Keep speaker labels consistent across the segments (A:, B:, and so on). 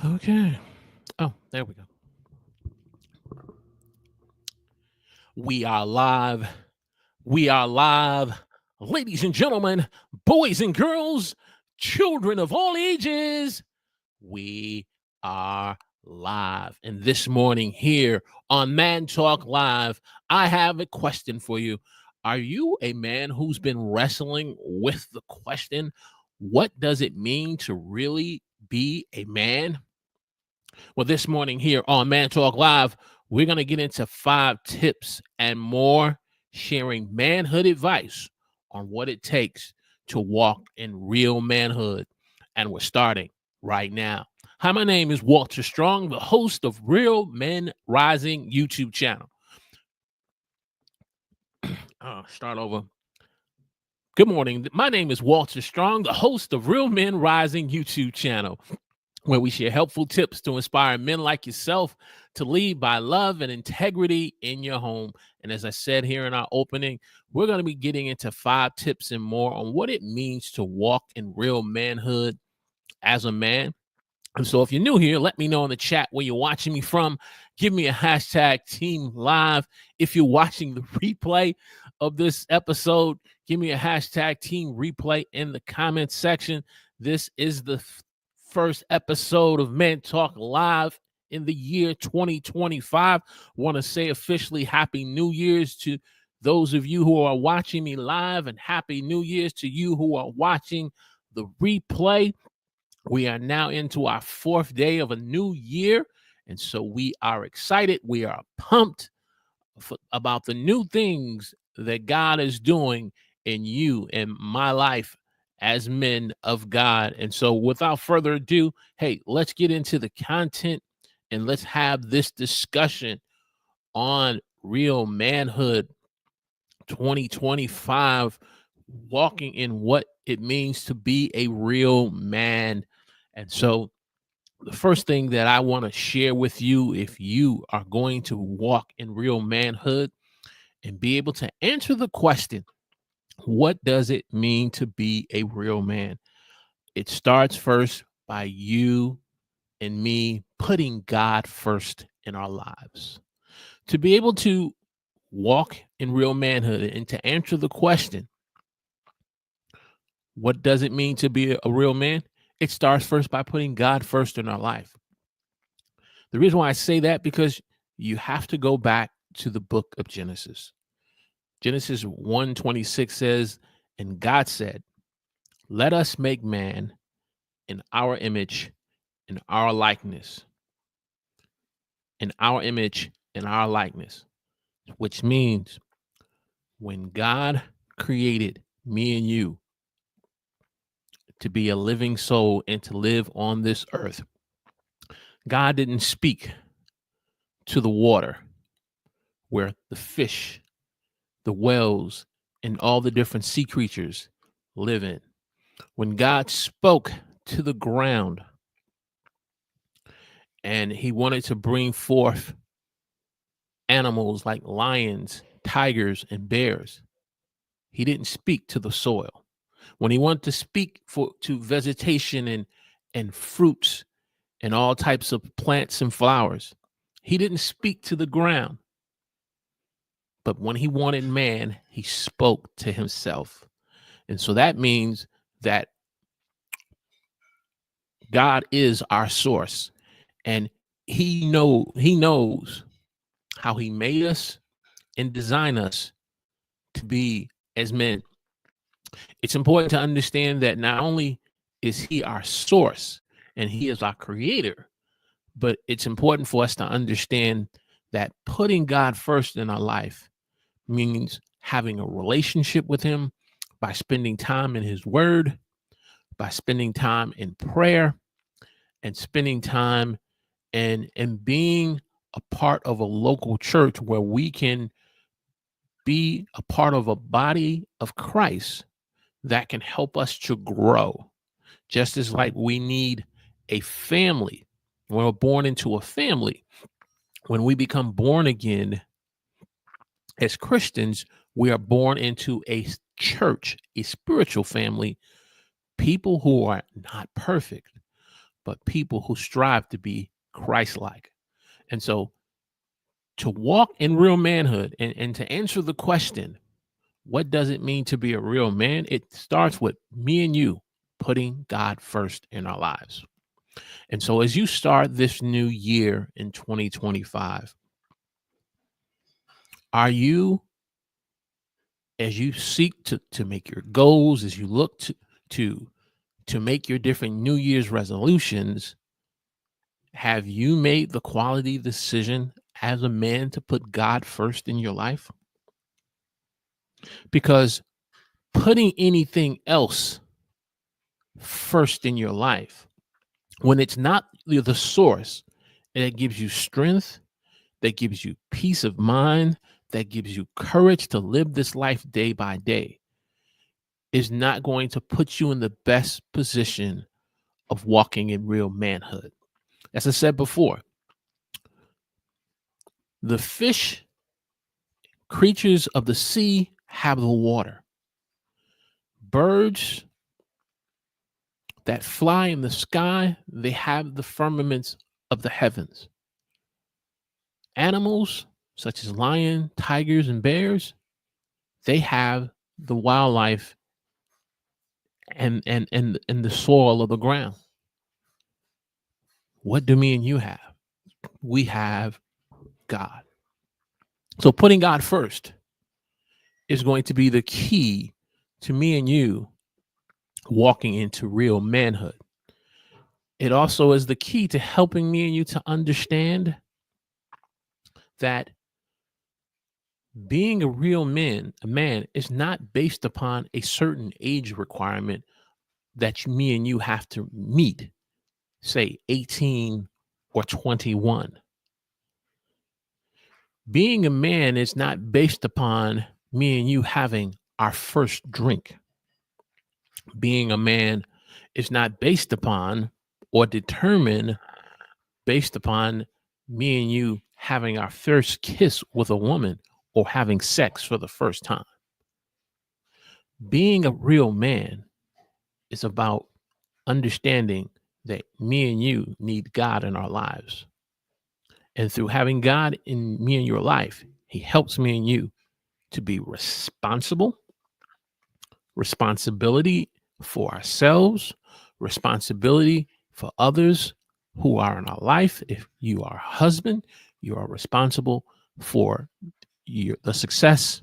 A: Okay. Oh, there we go. We are live. We are live. Ladies and gentlemen, boys and girls, children of all ages, we are live. And this morning here on Man Talk Live, I have a question for you. Are you a man who's been wrestling with the question, what does it mean to really be a man? Well, this morning here on Man Talk Live, we're going to get into 5 tips and more, sharing manhood advice on what it takes to walk in real manhood. And we're starting right now. Hi, my name is Walter Strong, the host of Real Men Rising YouTube channel. Start over. Good morning. My name is Walter Strong, the host of Real Men Rising YouTube channel, where we share helpful tips to inspire men like yourself to lead by love and integrity in your home. And as I said here in our opening, we're going to be getting into 5 tips and more on what it means to walk in real manhood as a man. And so if you're new here, let me know in the chat where you're watching me from. Give me a hashtag team live. If you're watching the replay of this episode, give me a hashtag team replay in the comment section. This is the first episode of Men Talk Live in the year 2025. Want to say officially Happy New Year's to those of you who are watching me live, and Happy New Year's to you who are watching the replay. We are now into our 4th day of a new year, and so we are excited. We are pumped about the new things that God is doing in you and my life as men of God. And so without further ado, hey, let's get into the content and let's have this discussion on real manhood 2025, walking in what it means to be a real man. And so the first thing that I want to share with you, if you are going to walk in real manhood and be able to answer the question, what does it mean to be a real man? It starts first by you and me putting God first in our lives. To be able to walk in real manhood and to answer the question, what does it mean to be a real man? It starts first by putting God first in our life. The reason why I say that, because you have to go back to the book of Genesis. Genesis 1:26 says, and God said, let us make man in our image, in our likeness, in our image, in our likeness, which means when God created me and you to be a living soul and to live on this earth, God didn't speak to the water where the fish, the whales, and all the different sea creatures live in. When God spoke to the ground and he wanted to bring forth animals like lions, tigers, and bears, he didn't speak to the soil. When he wanted to speak to vegetation and fruits and all types of plants and flowers, he didn't speak to the ground. But when he wanted man, he spoke to himself. And so that means that God is our source, and he knows how he made us and designed us to be as men. It's important to understand that not only is he our source and he is our creator, but it's important for us to understand that putting God first in our life means having a relationship with him by spending time in his word, by spending time in prayer, and spending time and being a part of a local church where we can be a part of a body of Christ that can help us to grow. Just as like we need a family. When we're born into a family, when we become born again as Christians, we are born into a church, a spiritual family, people who are not perfect, but people who strive to be Christ-like. And so to walk in real manhood and to answer the question, what does it mean to be a real man? It starts with me and you putting God first in our lives. And so as you start this new year in 2025, are you, as you seek to make your goals, as you look to make your different New Year's resolutions, have you made the quality decision as a man to put God first in your life? Because putting anything else first in your life, when it's not the source, and it gives you strength, that gives you peace of mind, that gives you courage to live this life day by day, is not going to put you in the best position of walking in real manhood. As I said before, the fish, creatures of the sea, have the water. Birds that fly in the sky, they have the firmaments of the heavens. Animals such as lion, tigers, and bears, they have the wildlife and the soil of the ground. What do me and you have? We have God. So putting God first is going to be the key to me and you walking into real manhood. It also is the key to helping me and you to understand that being a real man, is not based upon a certain age requirement that me and you have to meet, say 18 or 21. Being a man is not based upon me and you having our first drink. Being a man is not based upon or determined based upon me and you having our first kiss with a woman or having sex for the first time. Being a real man is about understanding that me and you need God in our lives. And through having God in me and your life, he helps me and you to be responsibility for ourselves, responsibility for others who are in our life. If you are a husband, you are responsible for the success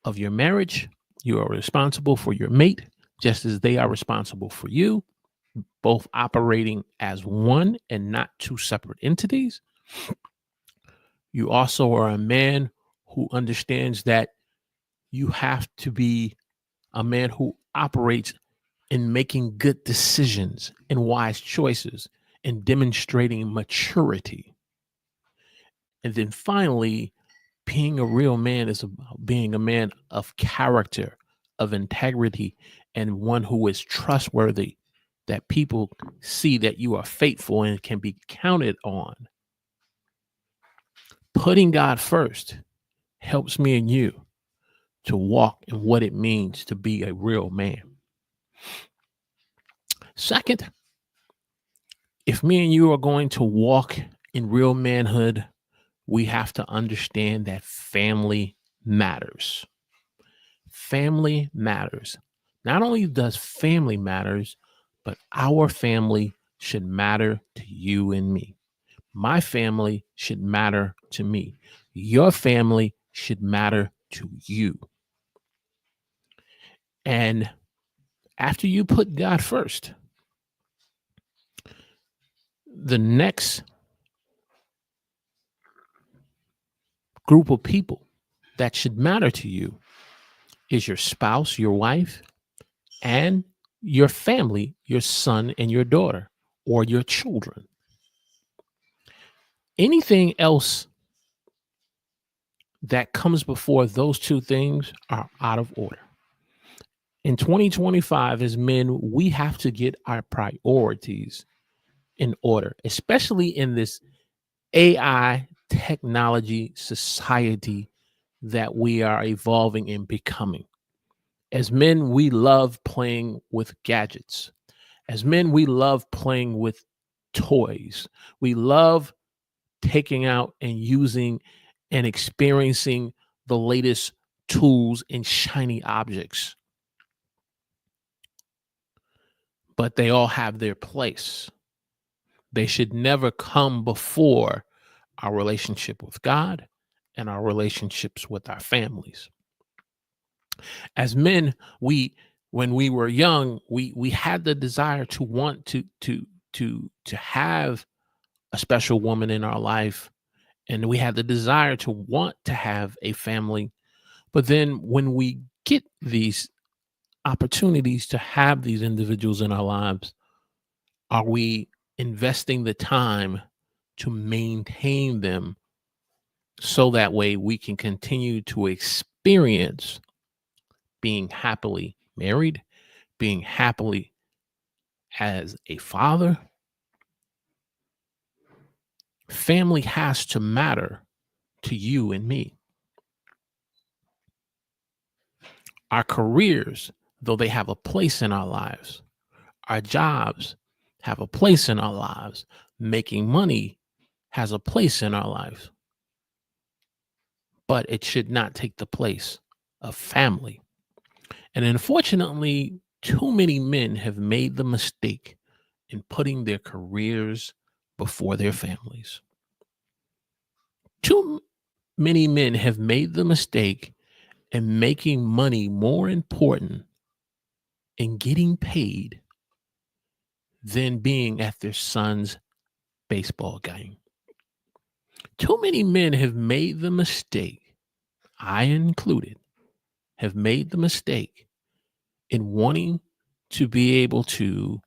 A: of your marriage. You are responsible for your mate, just as they are responsible for you, both operating as one and not two separate entities. You also are a man who understands that you have to be a man who operates in making good decisions and wise choices and demonstrating maturity. And then finally, being a real man is about being a man of character, of integrity, and one who is trustworthy, that people see that you are faithful and can be counted on. Putting God first helps me and you to walk in what it means to be a real man. Second, if me and you are going to walk in real manhood, we have to understand that family matters. Family matters. Not only does family matters, but our family should matter to you and me. My family should matter to me. Your family should matter to you. And after you put God first, the next group of people that should matter to you is your spouse, your wife, and your family, your son and your daughter, or your children. Anything else that comes before those two things are out of order. In 2025, as men, we have to get our priorities in order, especially in this AI technology society that we are evolving and becoming. As men, we love playing with gadgets. As men, we love playing with toys. We love taking out and using and experiencing the latest tools and shiny objects, but they all have their place. They should never come before our relationship with God and our relationships with our families. As men, we when we were young, we had the desire to want to have a special woman in our life, and we had the desire to want to have a family. But then when we get these opportunities to have these individuals in our lives, are we investing the time to maintain them so that way we can continue to experience being happily married, being happily as a father? Family has to matter to you and me. Our careers, though they have a place in our lives, our jobs have a place in our lives, making money has a place in our lives, but it should not take the place of family. And unfortunately, too many men have made the mistake in putting their careers before their families. Too many men have made the mistake in making money more important and getting paid than being at their son's baseball game. Too many men have made the mistake, I included, have made the mistake in wanting to be able to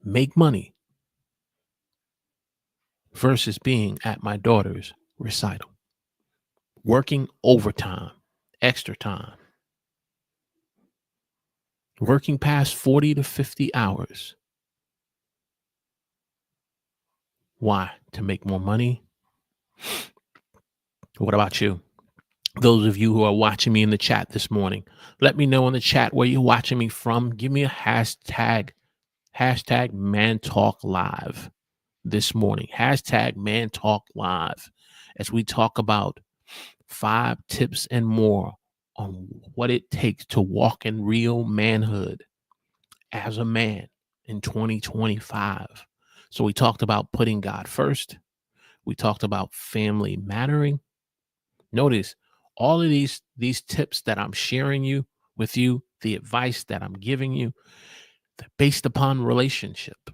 A: make money versus being at my daughter's recital, working overtime, extra time, working past 40 to 50 hours. Why? To make more money? What about you? Those of you who are watching me in the chat this morning, let me know in the chat where you're watching me from. Give me a hashtag Man Talk Live this morning. Hashtag Man Talk Live as we talk about 5 tips and more on what it takes to walk in real manhood as a man in 2025. So we talked about putting God first. We talked about family mattering. Notice all of these tips that I'm sharing with you, the advice that I'm giving you, they're based upon relationship.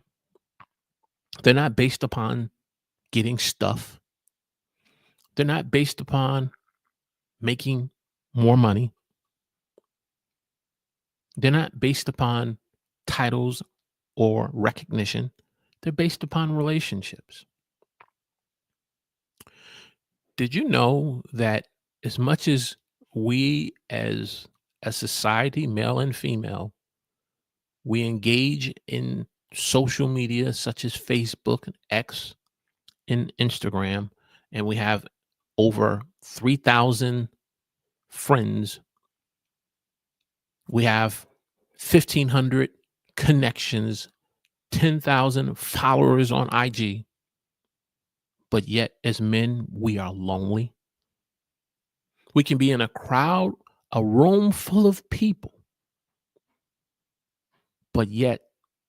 A: They're not based upon getting stuff. They're not based upon making more money. They're not based upon titles or recognition. They're based upon relationships. Did you know that as much as we as a society, male and female, we engage in social media such as Facebook and X and Instagram, and we have over 3,000 friends. We have 1,500 connections, 10,000 followers on IG, but yet as men, we are lonely. We can be in a crowd, a room full of people, but yet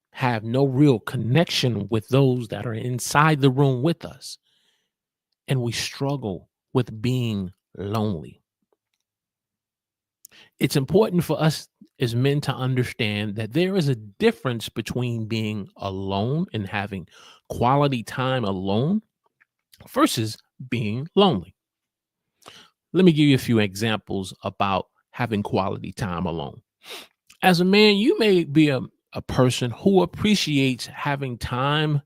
A: have no real connection with those that are inside the room with us. And we struggle with being lonely. It's important for us as men to understand that there is a difference between being alone and having quality time alone versus being lonely. Let me give you a few examples about having quality time alone. As a man, you may be a person who appreciates having time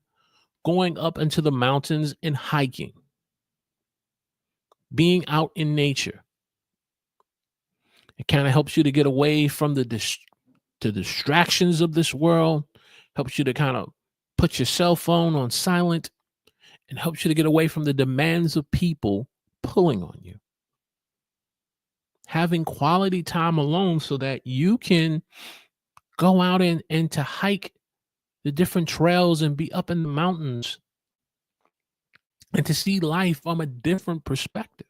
A: going up into the mountains and hiking, being out in nature. It kind of helps you to get away from the distractions of this world, helps you to kind of put your cell phone on silent, and helps you to get away from the demands of people pulling on you. Having quality time alone so that you can go out and to hike the different trails and be up in the mountains and to see life from a different perspective.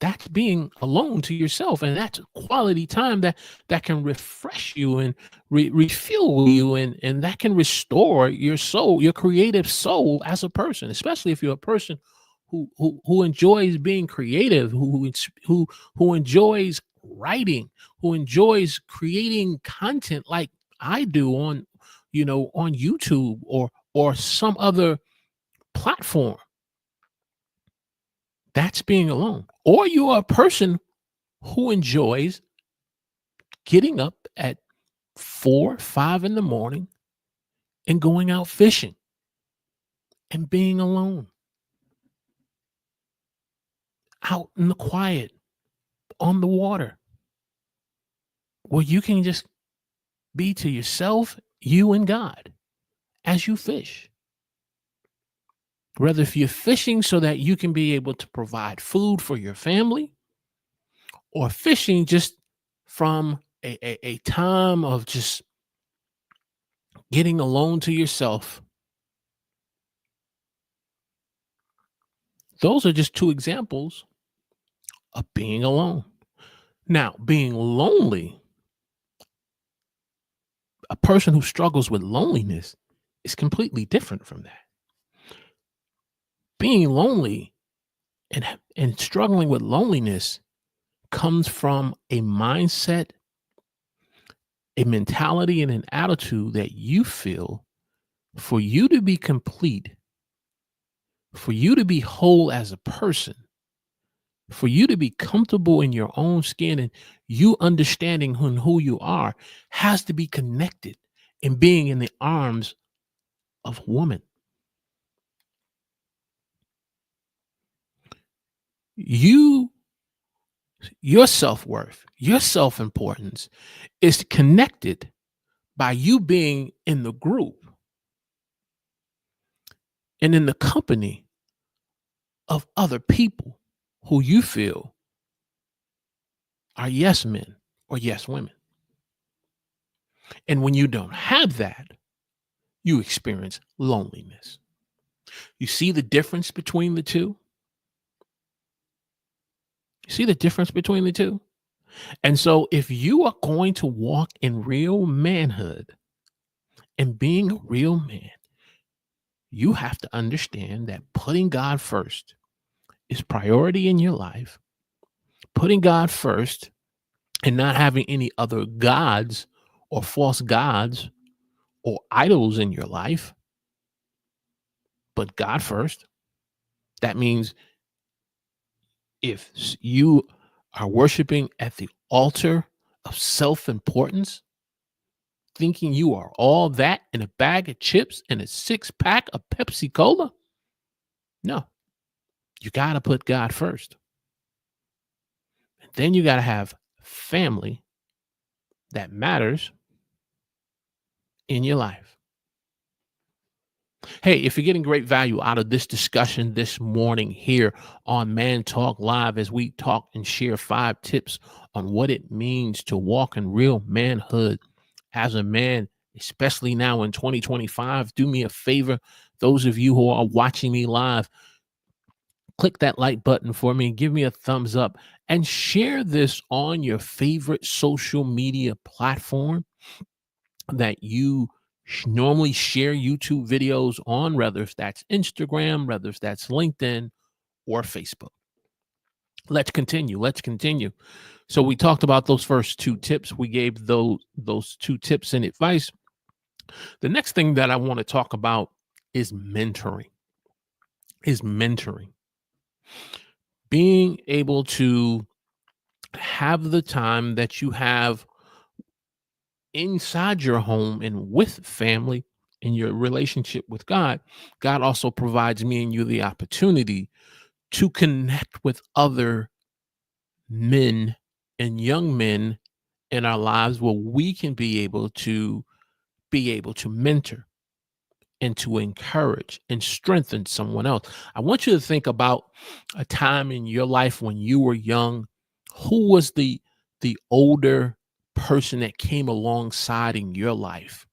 A: That's being alone to yourself, and that's quality time that can refresh you and refuel you, and that can restore your soul, your creative soul as a person, especially if you're a person who enjoys being creative, who enjoys writing, who enjoys creating content like I do on on YouTube or some other platform. That's being alone. Or you are a person who enjoys getting up at 4, 5 in the morning and going out fishing and being alone, out in the quiet, on the water, where you can just be to yourself, you and God as you fish. Whether if you're fishing so that you can be able to provide food for your family, or fishing just from a time of just getting alone to yourself. Those are just two examples of being alone. Now, being lonely, a person who struggles with loneliness is completely different from that. Being lonely and struggling with loneliness comes from a mindset, a mentality, and an attitude that you feel for you to be complete, for you to be whole as a person, for you to be comfortable in your own skin and you understanding who you are, has to be connected and being in the arms of a woman. Your self-worth, your self-importance is connected by you being in the group and in the company of other people who you feel are yes men or yes women. And when you don't have that, you experience loneliness. You see the difference between the two? You see the difference between the two? And so if you are going to walk in real manhood and being a real man, you have to understand that putting God first is priority in your life. Putting God first and not having any other gods or false gods or idols in your life, but God first. That means if you are worshiping at the altar of self-importance, thinking you are all that in a bag of chips and a 6-pack of Pepsi Cola, no, you got to put God first. And then you got to have family that matters in your life. Hey, if you're getting great value out of this discussion this morning here on Man Talk Live, as we talk and share 5 tips on what it means to walk in real manhood as a man, especially now in 2025, do me a favor. Those of you who are watching me live, click that like button for me, give me a thumbs up, and share this on your favorite social media platform that you normally share YouTube videos on, whether if that's Instagram, whether if that's LinkedIn or Facebook. Let's continue. Let's continue. So we talked about those first 2 tips. We gave those 2 tips and advice. The next thing that I want to talk about is mentoring. Being able to have the time that you have inside your home and with family in your relationship with God. God also provides me and you the opportunity to connect with other men and young men in our lives where we can be able to mentor and to encourage and strengthen someone else. I want you to think about a time in your life when you were young. Who was the older person that came alongside in your life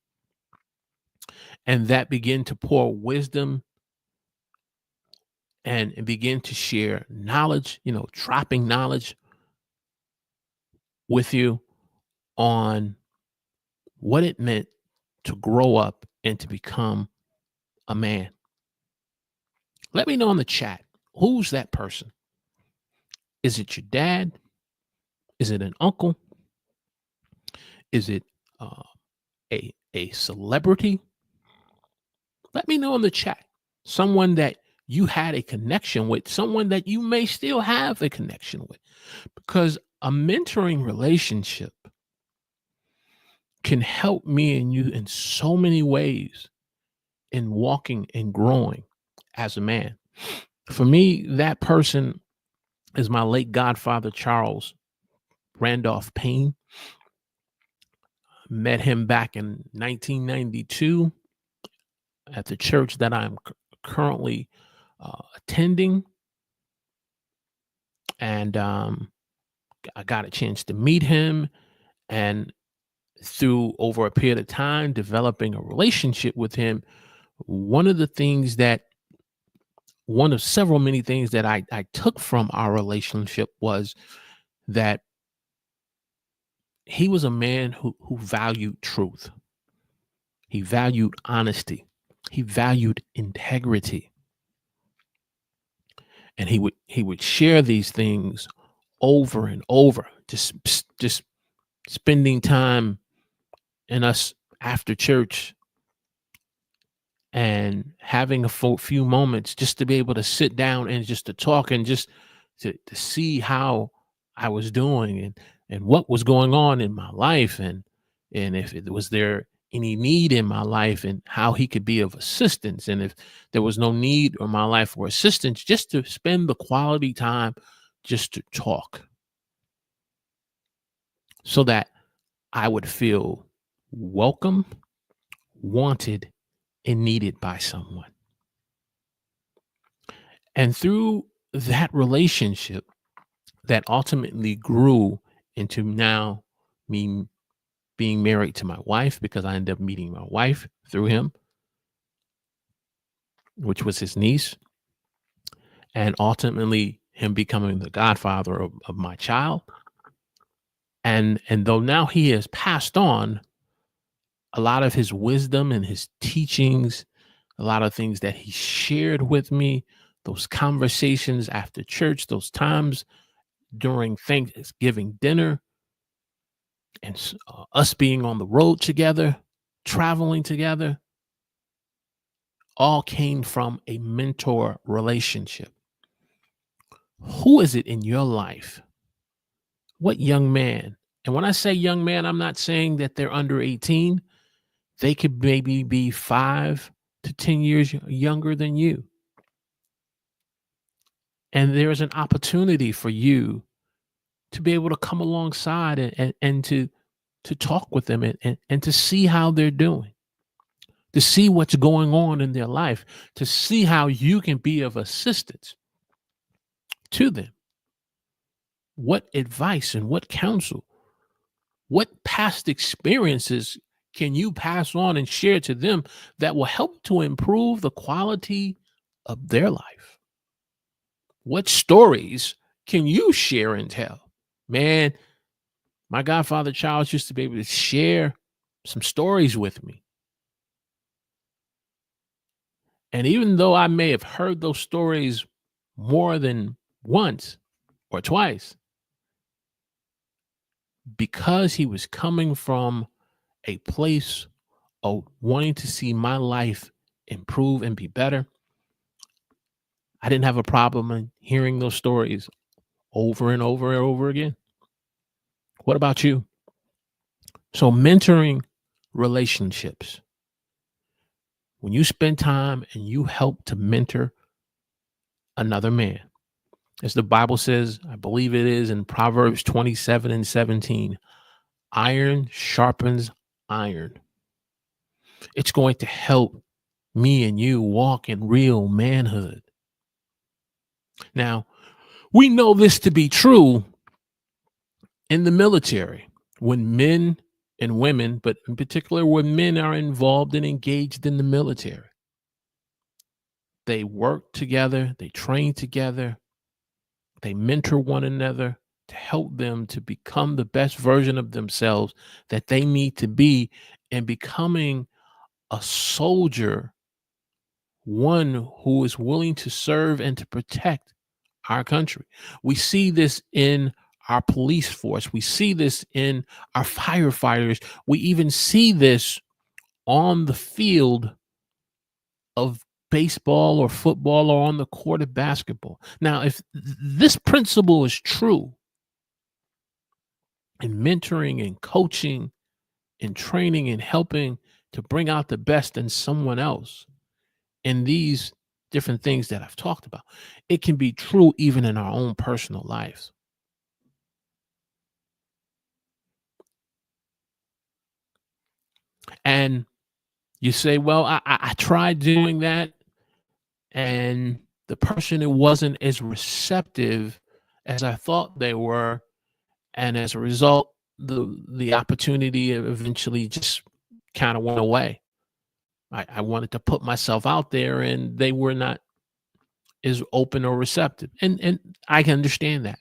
A: and that begin to pour wisdom and begin to share knowledge, dropping knowledge with you on what it meant to grow up and to become a man. Let me know in the chat, who's that person? Is it your dad? Is it an uncle? Is it uh, a celebrity? Let me know in the chat. Someone that you had a connection with, someone that you may still have a connection with, because a mentoring relationship can help me and you in so many ways in walking and growing as a man. For me, that person is my late godfather, Charles Randolph Payne. Met him back in 1992 at the church that I'm currently attending. And I got a chance to meet him. And through over a period of time, developing a relationship with him, one of the things that one of several many things that I took from our relationship was that he was a man who valued truth. He valued honesty. He valued integrity. And he would share these things over and over, just spending time in us after church and having a few moments just to be able to sit down and just to talk and just to see how I was doing and what was going on in my life and if it was there any need in my life and how he could be of assistance, and if there was no need in my life for assistance, just to spend the quality time just to talk so that I would feel welcome, wanted, and needed by someone. And through that relationship that ultimately grew into now me being married to my wife, because I ended up meeting my wife through him, which was his niece, and ultimately him becoming the godfather of my child. And though now he has passed on, a lot of his wisdom and his teachings, a lot of things that he shared with me, those conversations after church, those times during Thanksgiving dinner, and us being on the road together, traveling together, all came from a mentor relationship. Who is it in your life? What young man? And when I say young man, I'm not saying that they're under 18. They could maybe be 5 to 10 years younger than you. And there's an opportunity for you to be able to come alongside and to talk with them and to see how they're doing, to see what's going on in their life, to see how you can be of assistance to them. What advice and what counsel, what past experiences can you pass on and share to them that will help to improve the quality of their life? What stories can you share and tell? Man, my godfather Charles used to be able to share some stories with me. And even though I may have heard those stories more than once or twice, because he was coming from a place of wanting to see my life improve and be better, I didn't have a problem in hearing those stories over and over and over again. What about you? So, mentoring relationships, when you spend time and you help to mentor another man, as the Bible says, I believe it is in Proverbs 27:17, iron sharpens iron. It's going to help me and you walk in real manhood. Now, we know this to be true in the military. When men and women, but in particular when men are involved and engaged in the military. They work together, they train together, they mentor one another to help them to become the best version of themselves that they need to be in becoming a soldier, one who is willing to serve and to protect our country. We see this in our police force. We see this in our firefighters. We even see this on the field of baseball or football or on the court of basketball. Now, if this principle is true in mentoring and coaching and training and helping to bring out the best in someone else in these different things that I've talked about, it can be true even in our own personal lives. And you say, well, I tried doing that, and the person it wasn't as receptive as I thought they were. And as a result, the opportunity eventually just kind of went away. I wanted to put myself out there and they were not as open or receptive. And I can understand that.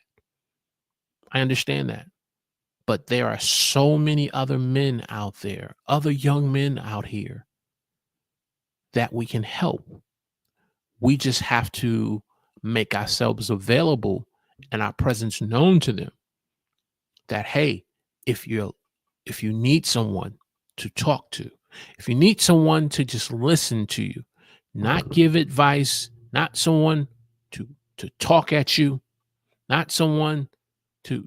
A: I understand that. But there are so many other men out there, other young men out here that we can help. We just have to make ourselves available and our presence known to them. That, hey, if you need someone to talk to, if you need someone to just listen to you, not give advice, not someone to talk at you, not someone to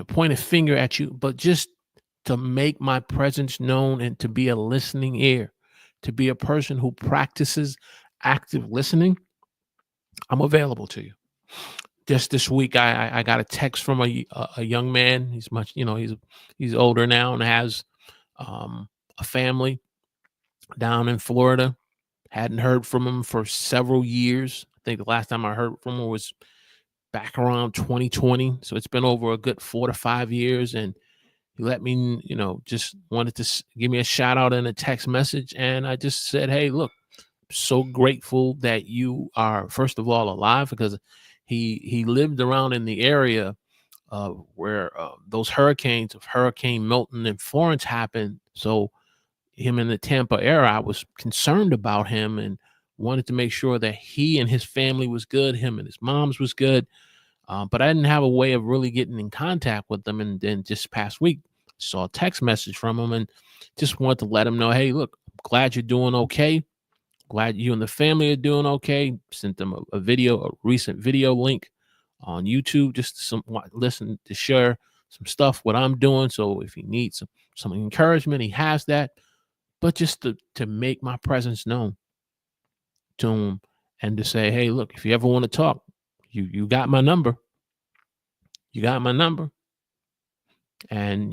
A: point a finger at you, but just to make my presence known and to be a listening ear, to be a person who practices active listening, I'm available to you. Just this week, I got a text from a young man. He's much, he's older now and has a family down in Florida. Hadn't heard from him for several years. I think the last time I heard from him was back around 2020. So it's been over a good 4 to 5 years. And he let me, just wanted to give me a shout out in a text message. And I just said, hey, look, so grateful that you are, first of all, alive, because he lived around in the area where those hurricanes of Hurricane Milton and Florence happened. So him in the Tampa area, I was concerned about him and wanted to make sure that he and his family was good, him and his mom's was good. But I didn't have a way of really getting in contact with them. And then just past week, saw a text message from him and just wanted to let him know, hey, look, I'm glad you're doing okay. Glad you and the family are doing okay. Sent them a recent video link on YouTube, just to listen to share some stuff, what I'm doing. So if he needs some encouragement, he has that. But just to make my presence known to him and to say, hey, look, if you ever want to talk, you got my number. You got my number. And,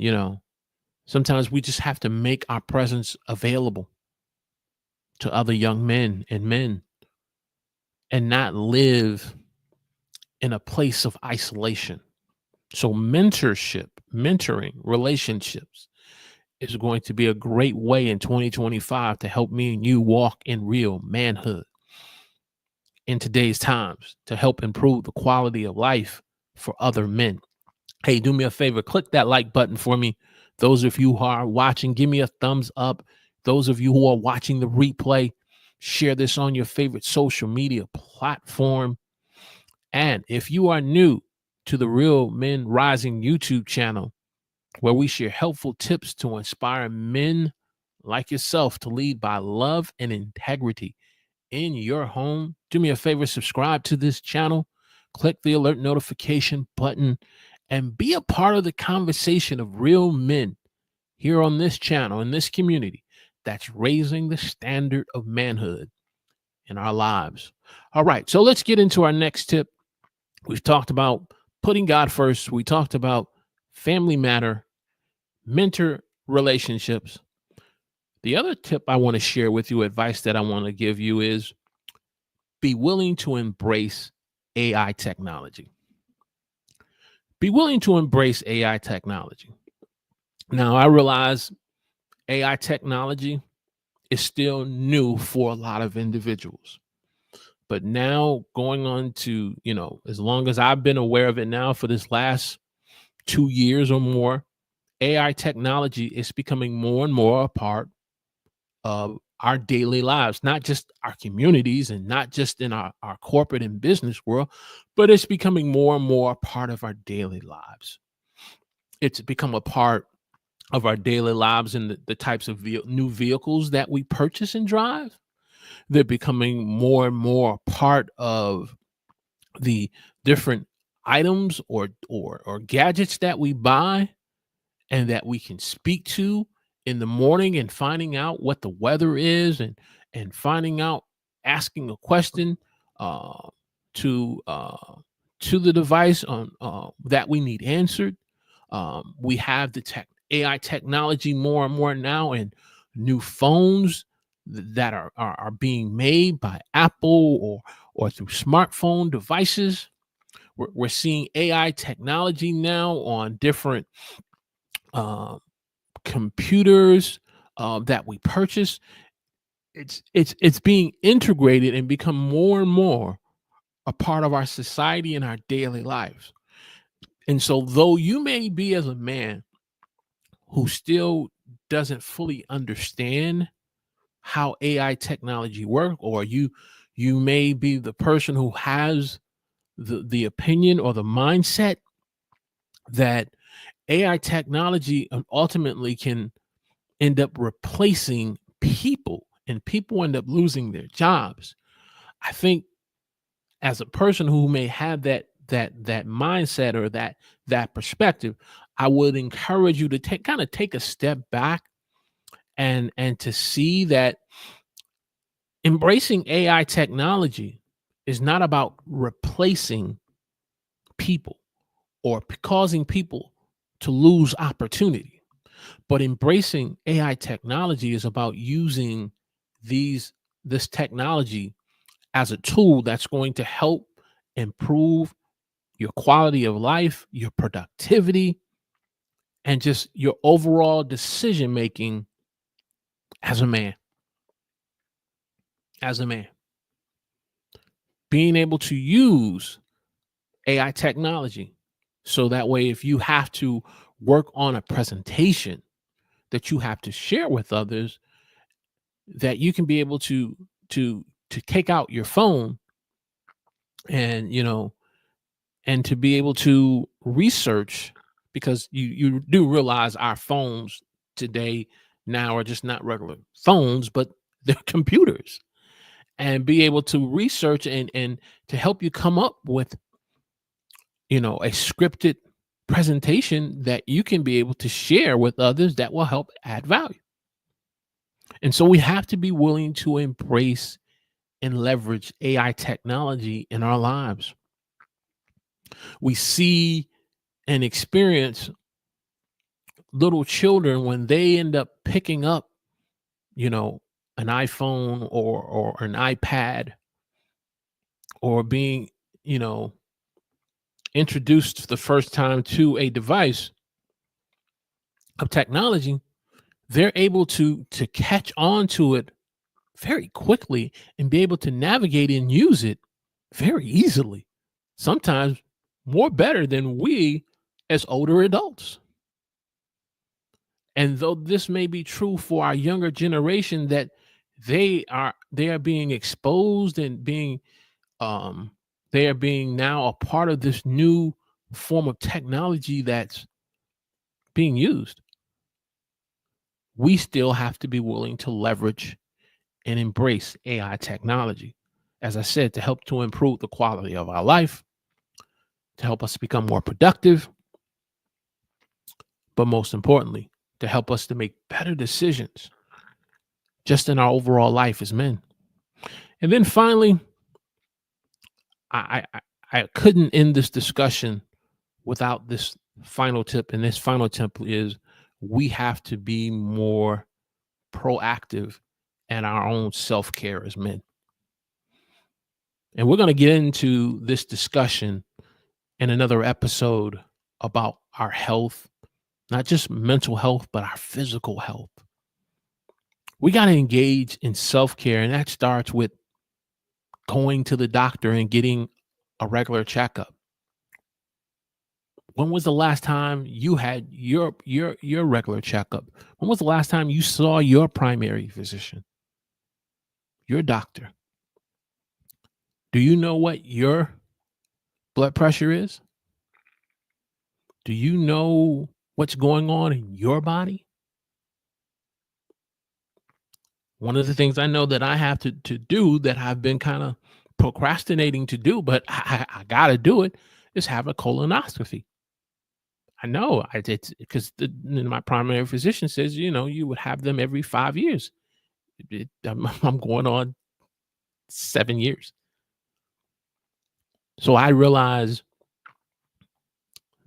A: sometimes we just have to make our presence available to other young men and not live in a place of isolation. So mentoring, relationships is going to be a great way in 2025 to help me and you walk in real manhood in today's times, to help improve the quality of life for other men. Hey, do me a favor, click that like button for me. Those of you who are watching, give me a thumbs up. Those of you who are watching the replay, share this on your favorite social media platform. And if you are new to the Real Men Rising YouTube channel, where we share helpful tips to inspire men like yourself to lead by love and integrity in your home, do me a favor, subscribe to this channel, click the alert notification button, and be a part of the conversation of real men here on this channel, in this community that's raising the standard of manhood in our lives. All right, so let's get into our next tip. We've talked about putting God first. We talked about family matter, mentor relationships. The other tip I want to share with you, advice that I want to give you, is be willing to embrace AI technology. Be willing to embrace AI technology. Now, I realize AI technology is still new for a lot of individuals. But now going on to, as long as I've been aware of it now for this last 2 years or more, AI technology is becoming more and more a part of our daily lives, not just our communities and not just in our corporate and business world, but it's becoming more and more a part of our daily lives. It's become a part of our daily lives in the types of new vehicles that we purchase and drive. They're becoming more and more a part of the different items or gadgets that we buy and that we can speak to in the morning, and finding out what the weather is, and finding out, asking a question uh, to uh, to the device on that we need answered. We have the AI technology more and more now, and new phones that are being made by Apple or through smartphone devices. We're seeing AI technology now on different uh, computers that we purchase. It's being integrated and become more and more a part of our society and our daily lives. And so, though you may be as a man who still doesn't fully understand how AI technology work, or you may be the person who has the opinion or the mindset that AI technology ultimately can end up replacing people and people end up losing their jobs. I think, as a person who may have that mindset or that perspective, I would encourage you to take a step back and to see that embracing AI technology is not about replacing people or causing people to lose opportunity. But embracing AI technology is about using these this technology as a tool that's going to help improve your quality of life, your productivity, and just your overall decision making as a man. As a man, being able to use AI technology so that way, if you have to work on a presentation that you have to share with others, that you can be able to take out your phone and and to be able to research, because you do realize our phones today now are just not regular phones, but they're computers, and be able to research and to help you come up with a scripted presentation that you can be able to share with others that will help add value. And so we have to be willing to embrace and leverage AI technology in our lives. We see and experience little children when they end up picking up, you know, an iPhone or an iPad, or being, you know, introduced for the first time to a device of technology. They're able to catch on to it very quickly and be able to navigate and use it very easily. Sometimes more better than we as older adults. And though this may be true for our younger generation, that they are being exposed and being um they are being now a part of this new form of technology that's being used. We still have to be willing to leverage and embrace AI technology, as I said, to help to improve the quality of our life, to help us become more productive, but most importantly, to help us to make better decisions just in our overall life as men. And then finally, I I, I couldn't end this discussion without this final tip. And this final tip is, we have to be more proactive in our own self-care as men. And we're going to get into this discussion in another episode about our health not just mental health, but our physical health. We got to engage in self-care, and that starts with going to the doctor and getting a regular checkup. When was the last time you had your regular checkup? When was the last time you saw your primary physician, your doctor? Do you know what your blood pressure is? Do you know what's going on in your body? One of the things I know that I have to do, that I've been kind of procrastinating to do, but I got to do it, is have a colonoscopy. I know I did, because my primary physician says, you would have them every 5 years. I'm going on 7 years. So I realize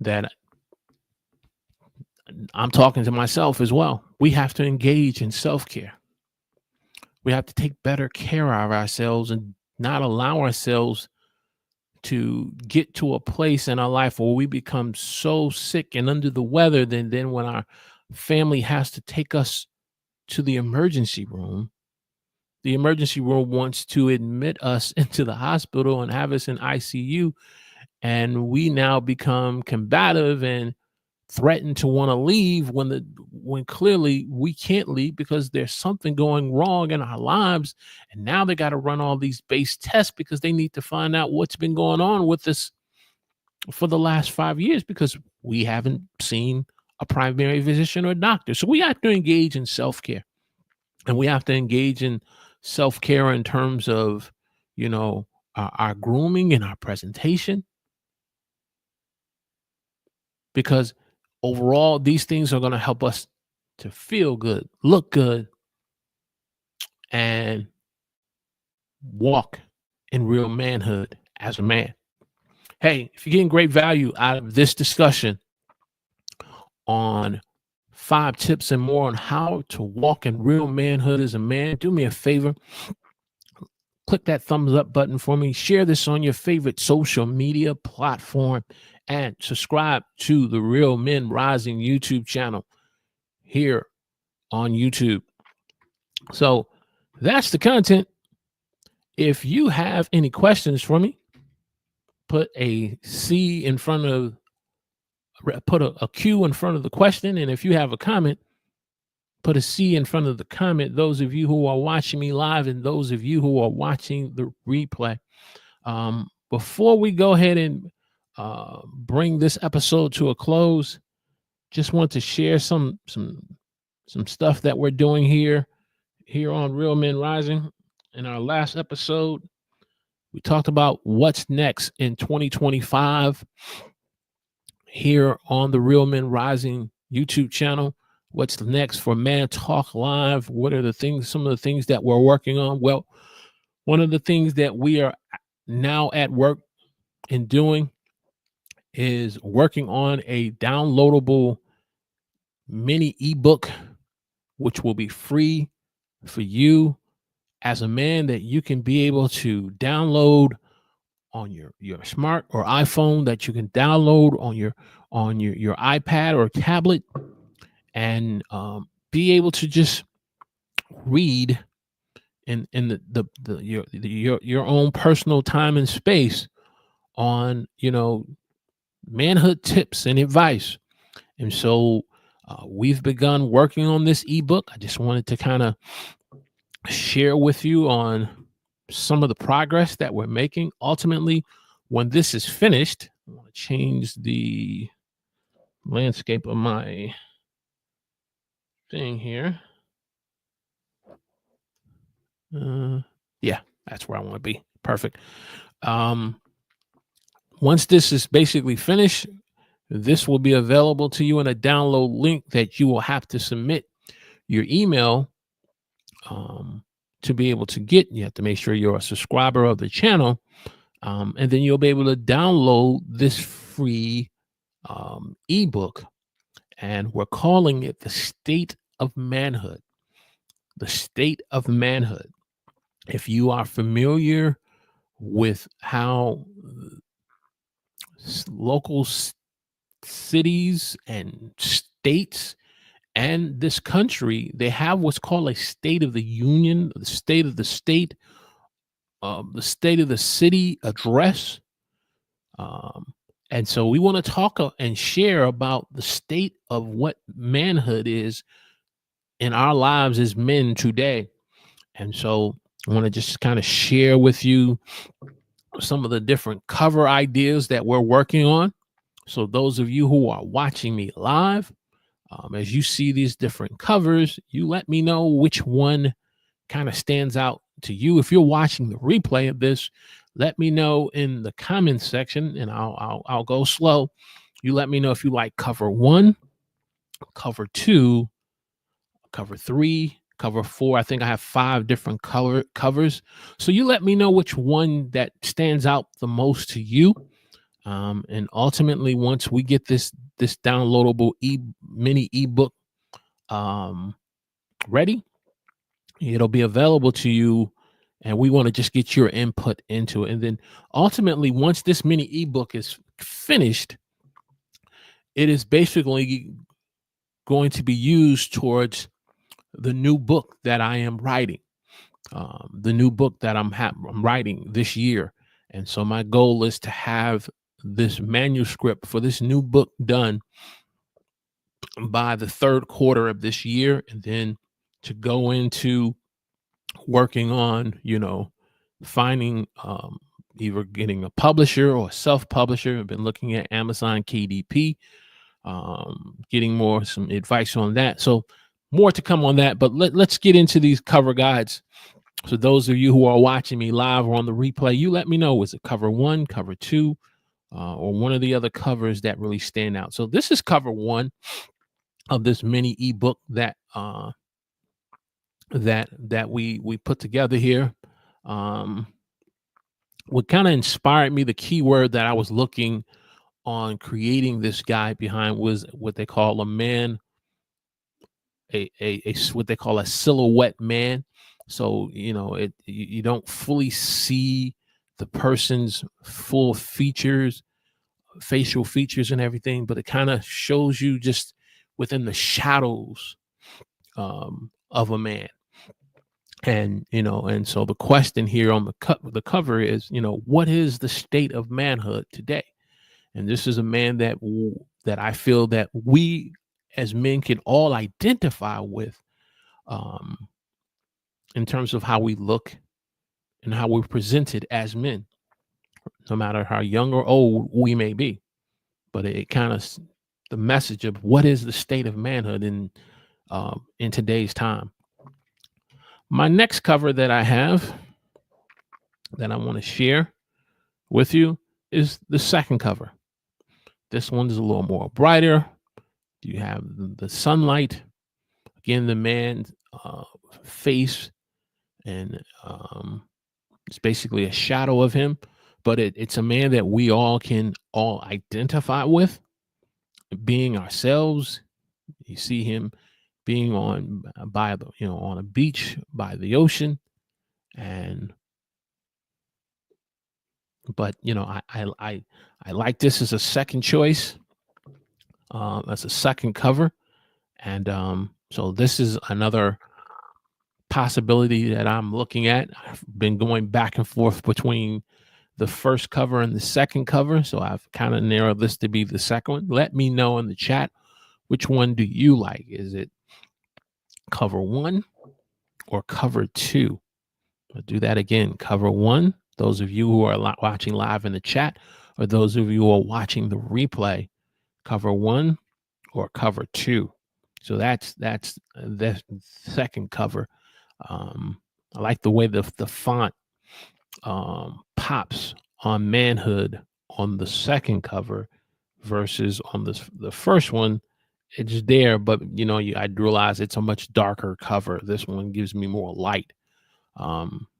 A: that I'm talking to myself as well. We have to engage in self-care. We have to take better care of ourselves and not allow ourselves to get to a place in our life where we become so sick and under the weather, then when our family has to take us to the emergency room wants to admit us into the hospital and have us in ICU, and we now become combative and threaten to want to leave when clearly we can't leave because there's something going wrong in our lives. And now they got to run all these base tests because they need to find out what's been going on with us for the last 5 years, because we haven't seen a primary physician or doctor. So we have to engage in self-care, and we have to engage in self-care in terms of, our grooming and our presentation, because overall, these things are going to help us to feel good, look good, and walk in real manhood as a man. Hey, if you're getting great value out of this discussion on 5 tips and more on how to walk in real manhood as a man, do me a favor. Click that thumbs up button for me. Share this on your favorite social media platform, and subscribe to the Real Men Rising YouTube channel here on YouTube. So that's the content. If you have any questions for me, put a C in front of, put a Q in front of the question. And if you have a comment, put a C in front of the comment. Those of you who are watching me live and those of you who are watching the replay. Before we go ahead and bring this episode to a close, just want to share some stuff that we're doing here on Real Men Rising. In our last episode, we talked about what's next in 2025 here on the Real Men Rising YouTube channel. What's next for Man Talk Live? What are some of the things that we're working on? Well, one of the things that we are now at work in doing is working on a downloadable mini ebook, which will be free for you as a man, that you can be able to download on your smart or iPhone, that you can download on your iPad or tablet, and be able to just read in your own personal time and space on manhood tips and advice. And so we've begun working on this ebook. I just wanted to kind of share with you on some of the progress that we're making. Ultimately, when this is finished, I want to change the landscape of my thing here. Yeah, that's where I want to be. Perfect. Once this is basically finished, this will be available to you in a download link that you will have to submit your email to be able to get. You have to make sure you're a subscriber of the channel, and then you'll be able to download this free ebook. And we're calling it the State of Manhood. The State of Manhood. If you are familiar with how local cities and states and this country, they have what's called a State of the Union, the State of the State, the State of the City address. Um, and so we want to talk and share about the state of what manhood is in our lives as men today. And so I want to just kind of share with you some of the different cover ideas that we're working on. So those of you who are watching me live, as you see these different covers, you let me know which one kind of stands out to you. If you're watching the replay of this, let me know in the comments section, and I'll go slow. You let me know if you like cover 1, cover 2, cover 3, cover 4. I think I have 5 different covers. So you let me know which one that stands out the most to you. And ultimately, once we get this downloadable mini ebook ready, it'll be available to you, and we want to just get your input into it. And then ultimately, once this mini ebook is finished, it is basically going to be used towards the new book that I am writing, the new book that I'm writing this year. And so my goal is to have this manuscript for this new book done by the 3rd quarter of this year, and then to go into working on, finding either getting a publisher or a self-publisher. I've been looking at Amazon KDP, getting some advice on that. So more to come on that, but let's get into these cover guides. So those of you who are watching me live or on the replay, you let me know, is it cover 1, cover 2, or one of the other covers that really stand out. So this is cover 1 of this mini ebook that we put together here. What kind of inspired me, the keyword that I was looking on creating this guide behind, was what they call a man, what they call a silhouette man. So you don't fully see the person's full features, facial features and everything, but it kind of shows you just within the shadows of a man. And and so the question here on the cover is, what is the state of manhood today? And this is a man that I feel that we as men can all identify with, in terms of how we look and how we're presented as men, no matter how young or old we may be. But it kind of, the message of what is the state of manhood in today's time. My next cover that I have that I want to share with you is the second cover. This one's a little more brighter. You have the sunlight, again, the man's face, and it's basically a shadow of him, but it's a man that we all can identify with, being ourselves. You see him being on a beach by the ocean, but I like this as a second choice, as a second cover. And so this is another possibility that I'm looking at. I've been going back and forth between the first cover and the second cover, so I've kind of narrowed this to be the second one. Let me know in the chat, which one do you like? Is it cover 1 or cover 2? I'll do that again. Cover 1, those of you who are watching live in the chat, or those of you who are watching the replay, cover 1 or cover 2. So that's the second cover. I like the way the font pops on manhood on the second cover versus on the first one. It's there, but I realize it's a much darker cover. This one gives me more light.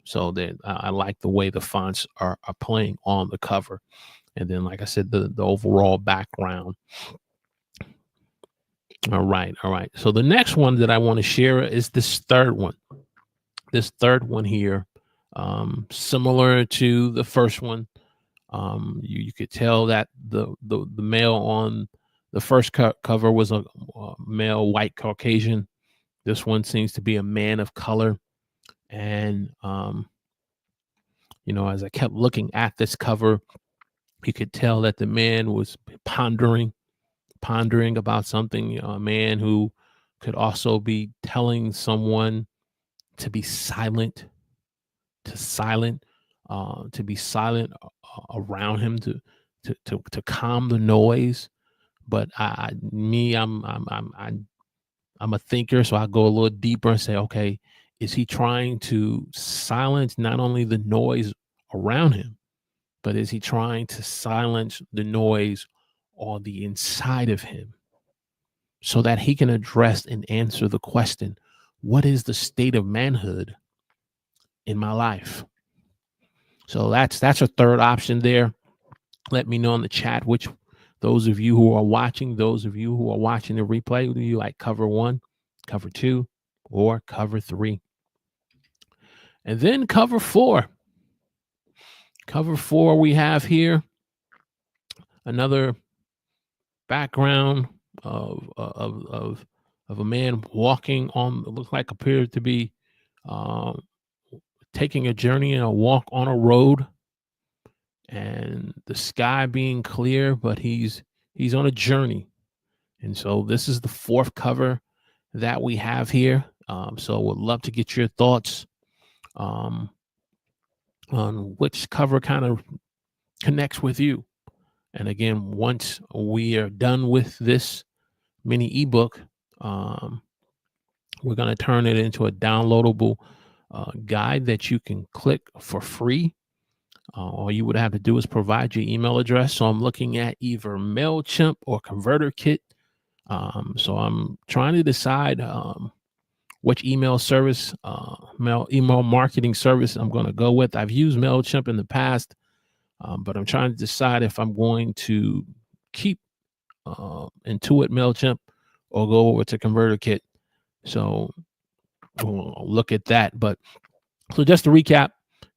A: So that I like the way the fonts are playing on the cover. And then, like I said, the overall background. All right. So the next one that I want to share is this third one. This third one here, similar to the first one. You could tell that the male on The first cover was a male white Caucasian. This one seems to be a man of color. And, as I kept looking at this cover, you could tell that the man was pondering about something, a man who could also be telling someone to be silent, to be silent around him, to calm the noise. But I'm a thinker, so I go a little deeper and say, okay, is he trying to silence not only the noise around him, but is he trying to silence the noise on the inside of him so that he can address and answer the question, what is the state of manhood in my life? So that's a third option there. Let me know in the chat which those of you who are watching the replay, do you like cover 1, cover 2, or cover 3? And then cover 4. Cover 4, we have here another background of a man walking on, appears to be taking a journey and a walk on a road, and the sky being clear, but he's on a journey. And so this is the 4th cover that we have here. So would love to get your thoughts on which cover kind of connects with you. And again, once we are done with this mini ebook, we're going to turn it into a downloadable guide that you can click for free. All you would have to do is provide your email address. So I'm looking at either MailChimp or ConverterKit. So I'm trying to decide which email service, email marketing service I'm going to go with. I've used MailChimp in the past, but I'm trying to decide if I'm going to keep Intuit MailChimp or go over to ConverterKit. So we'll look at that. But so just to recap,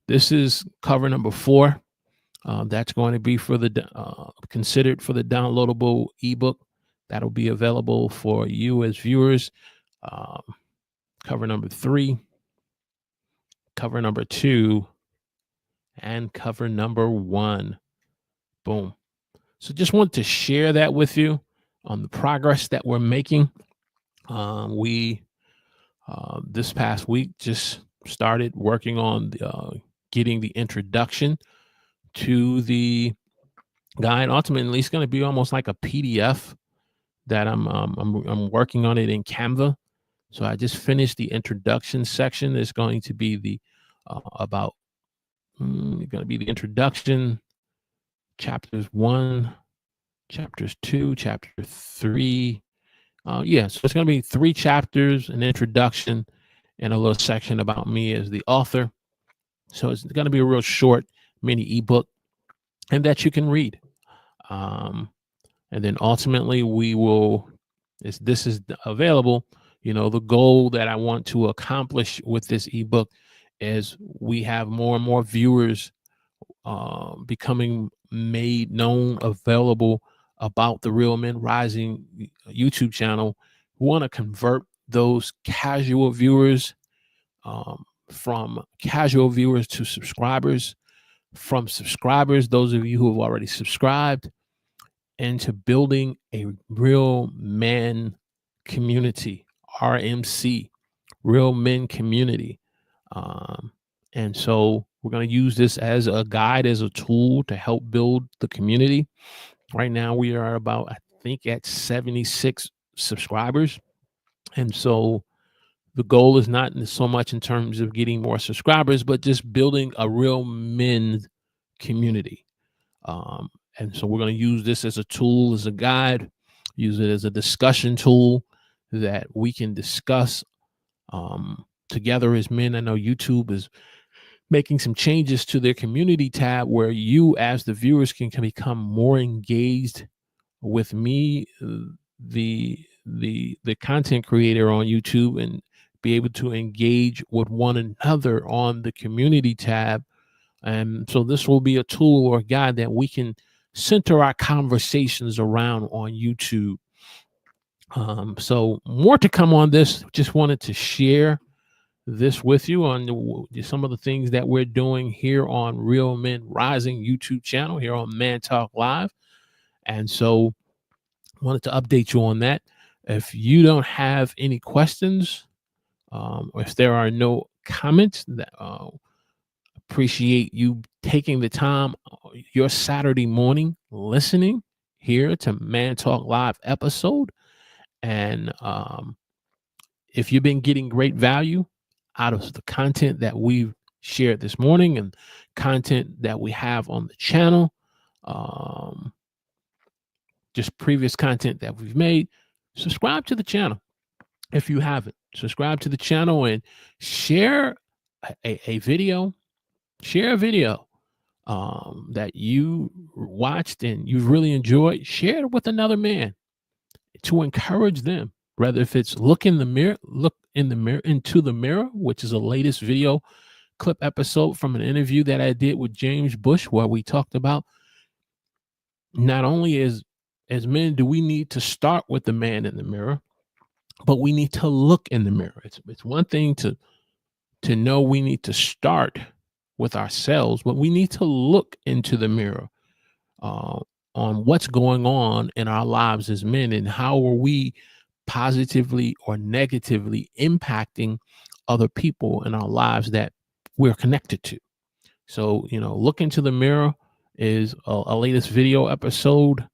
A: this is cover number 4. That's going to be for considered for the downloadable ebook that'll be available for you as viewers. Cover number 3, cover number 2, and cover number 1. Boom. So just want to share that with you on the progress that we're making. We this past week just started working on getting the introduction to the guide. Ultimately, it's going to be almost like a PDF that I'm working on it in Canva. So I just finished the introduction section. It's going to be the the introduction, chapters 1, chapters 2, chapter 3. So it's going to be 3 chapters, an introduction, and a little section about me as the author. So it's going to be a real short mini ebook, and that you can read. And then ultimately this is available. The goal that I want to accomplish with this ebook is we have more and more viewers becoming made known, available about the Real Men Rising YouTube channel. We want to convert those casual viewers from casual viewers to subscribers, from subscribers, those of you who have already subscribed, into building a Real Men community, RMC, Real Men community. And so we're going to use this as a guide, as a tool to help build the community. Right now we are about, I think, at 76 subscribers. And so the goal is not so much in terms of getting more subscribers, but just building a Real Men community. And so we're going to use this as a tool, as a guide, use it as a discussion tool that we can discuss together as men. I know YouTube is making some changes to their community tab where you, as the viewers, can become more engaged with me, the content creator on YouTube, and be able to engage with one another on the community tab. And so this will be a tool or a guide that we can center our conversations around on YouTube. So more to come on this. Just wanted to share this with you on some of the things that we're doing here on Real Men Rising YouTube channel here on Man Talk Live. And so wanted to update you on that. If you don't have any questions, or if there are no comments, that appreciate you taking the time your Saturday morning listening here to Man Talk Live episode. And if you've been getting great value out of the content that we've shared this morning and content that we have on the channel, just previous content that we've made, subscribe to the channel. If you haven't, subscribe to the channel and share a video, that you watched and you really enjoyed. Share it with another man to encourage them. Whether if it's look into the mirror, which is a latest video clip episode from an interview that I did with James Bush, where we talked about not only as men do we need to start with the man in the mirror, but we need to look in the mirror. It's one thing to know we need to start with ourselves, but we need to look into the mirror on what's going on in our lives as men and how are we positively or negatively impacting other people in our lives that we're connected to. So, look into the mirror is a latest video episode.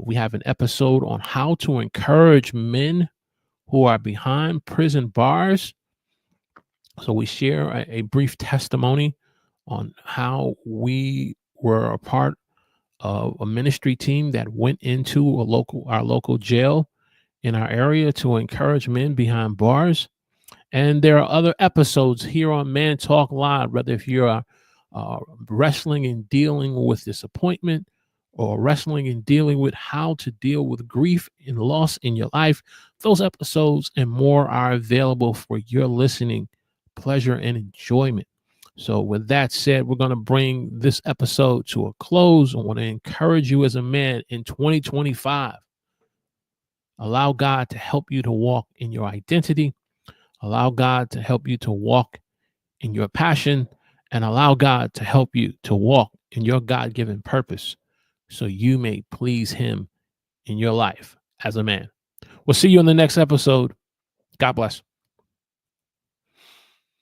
A: We have an episode on how to encourage men who are behind prison bars. So we share a brief testimony on how we were a part of a ministry team that went into our local jail in our area to encourage men behind bars. And there are other episodes here on Man Talk Live, whether if you're wrestling and dealing with disappointment or wrestling and dealing with how to deal with grief and loss in your life. Those episodes and more are available for your listening pleasure and enjoyment. So with that said, we're going to bring this episode to a close. I want to encourage you as a man in 2025. Allow God to help you to walk in your identity. Allow God to help you to walk in your passion, and allow God to help you to walk in your God-given purpose so you may please him in your life as a man. We'll see you in the next episode. God bless.